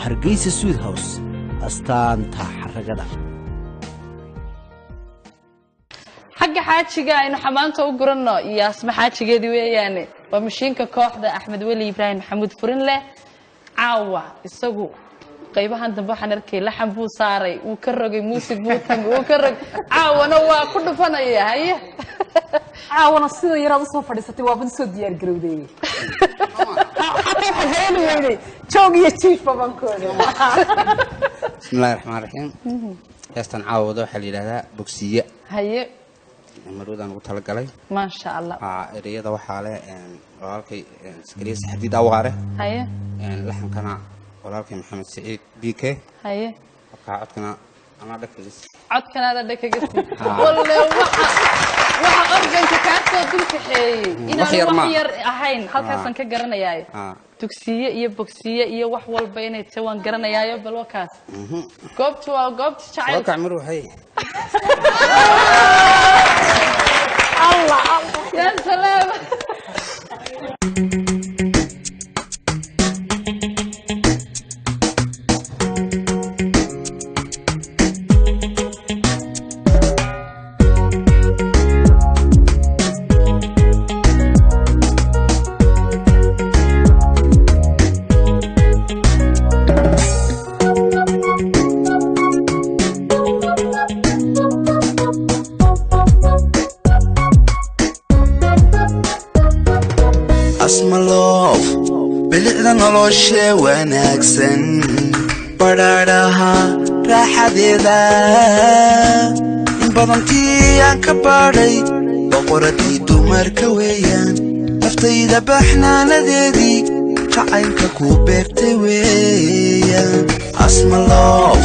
Hargeysa Sweet House astaanta xaragada حق حاجة إنه حمانته وقرنا يا اسم حاجة دي ويعني ومشينك كوحدة أحمد ولي إبراهيم محمود فرن له عاوة السجو قيبها عند بحر نركي لحم بو صاري وكرج موسى بوتم وكرج عاوة نوا كل فنا يا هي عاوة نصير يرى صوفة لستي وابن سودي الجرودي حتى حلو يعني شوقي يشيف بانكون بسم الله الرحمن الرحيم يستن عاوة حلي هذا بوكسية هي مرودان وطلقلي ما شاء الله رياضة وحالة ولكن سكريس حديد أوغاره هي لحم كنا ولكن محمد سعيد بيكي هي عاد كنا أنا دكتورس عاد كنا هذا دكتورس والله waxa organka ka soo dulkaxay inaan wax yar ahayn halkaas aan ka garanayaa dugsiye iyo boksiye iyo wax walba inay tawaan garanayaayo bal wakaas goobtu waa goobta jacayl ka amru hay Allah ya salaam nolosha wanaagsan badhaadhaha raaxadeeda in badantii aan ka baadhay boqoradii dumarka weeyaan naftayda baxnaanadeedii jacaylka ku beertay weeyaan asmaloof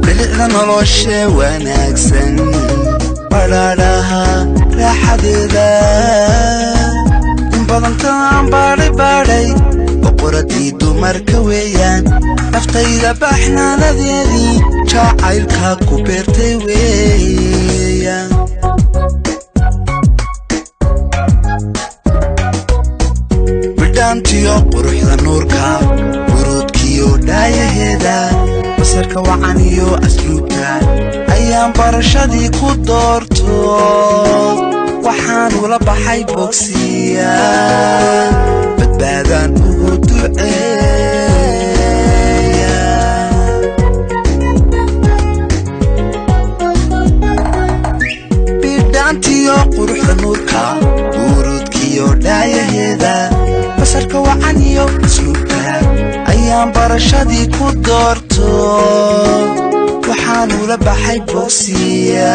bilicda nolosha wanaagsan badhaadhaha raaxadeeda in badantaan baadhay boqoradii dumarka weeyaan naftayda baxnaanadeedii jacaylka ku beertay weeyaan bidhaantiyo quruxda nuurka buruudkiyo dhaayaheeda basarka wacan iyo asluubta ayaan barashadii ku doorto waxaan ula baxay bogsiya badbaadaan ugu duceeya bidhaantiyo quruxda nuurka buruudkiyo dhaayaheeda basarka wacan iyo asluubta ayaan barashadii ku doorto waxaan ula baxay bogsiya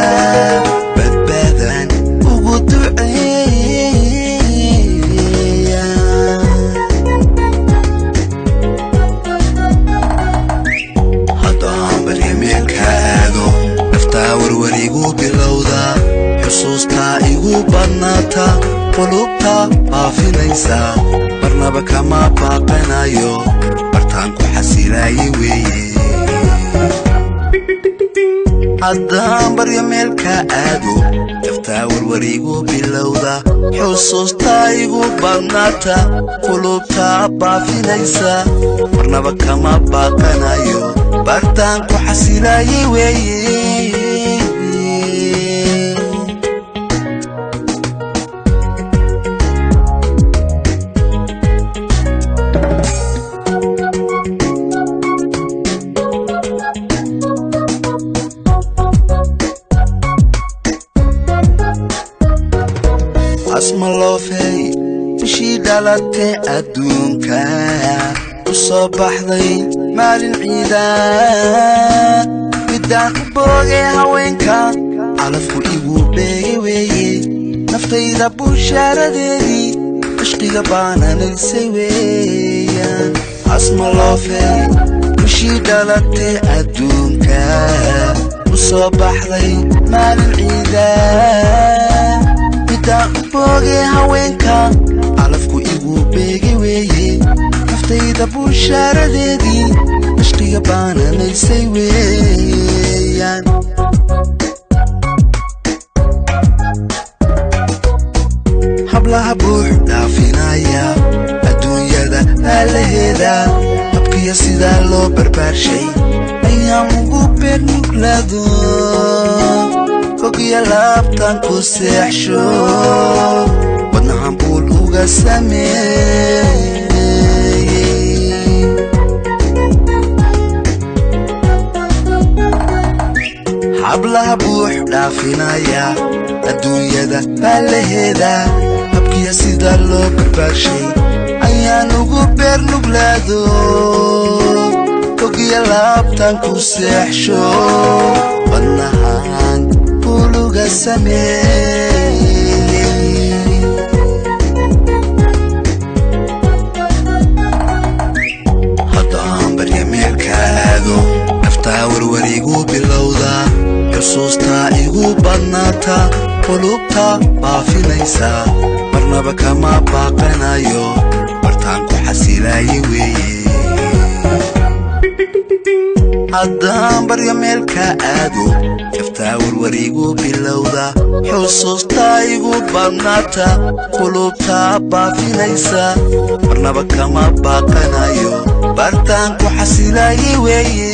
badbaadaan ugu duceeya haddaan baryameelkaado naftaa warwarigu bilowda xusuustaa igu badnaata qulubta baafinaysa marnaba kama baaqanayo bartaan ku xasilaayay weeye haddaan baryameelka aado naftaa warwarigu bilowda xusuustaa igu badnaata qulubta baafinaysa marnaba kama baaqanayo bartaan ku xasilaayay weeye asmaloofey bishii dhalatay adduunka u soo baxday maalin ciida midaan u boogay haweenka calafku igu beegay weeye naftayda bushaaradeedii cishqiga baananaysay weeyaan asmaloofey bishii dhalatay adduunka u soo baxday maalin ciida midaan u boogay haweenka calafku igu beegay weeye naftayda bushaaradeedii cishqiga baananaysay weeyaan hablaha buux dhaafinaya adduunyada aalaheeda habkiya sidaa loo loo barbaarshay ayaan ugu beer nuglaado fogiya laabtan ku seexsho wadnahan buul uga sameeyey hablaha buux dhaafinaya adduunyada baa laheeda habkiya sida loo barbaarshay ayaan ugu beer nuglaado fogiya laabtan ku seexsho wadnahan buul uga sameeyey haddaan barya meelka aado naftaa warwarigu bilowda xusuustaa igu badnaata qulubta baafinaysa marnaba kama baaqanayo bartaan ku xasilaayay weeye haddaan barya meelka aado naftaa warwarigu bilowda xusuustaa igu badnaata qulubta baafinaysa marnaba kama baaqanayo bartaan ku xasilaayay weeye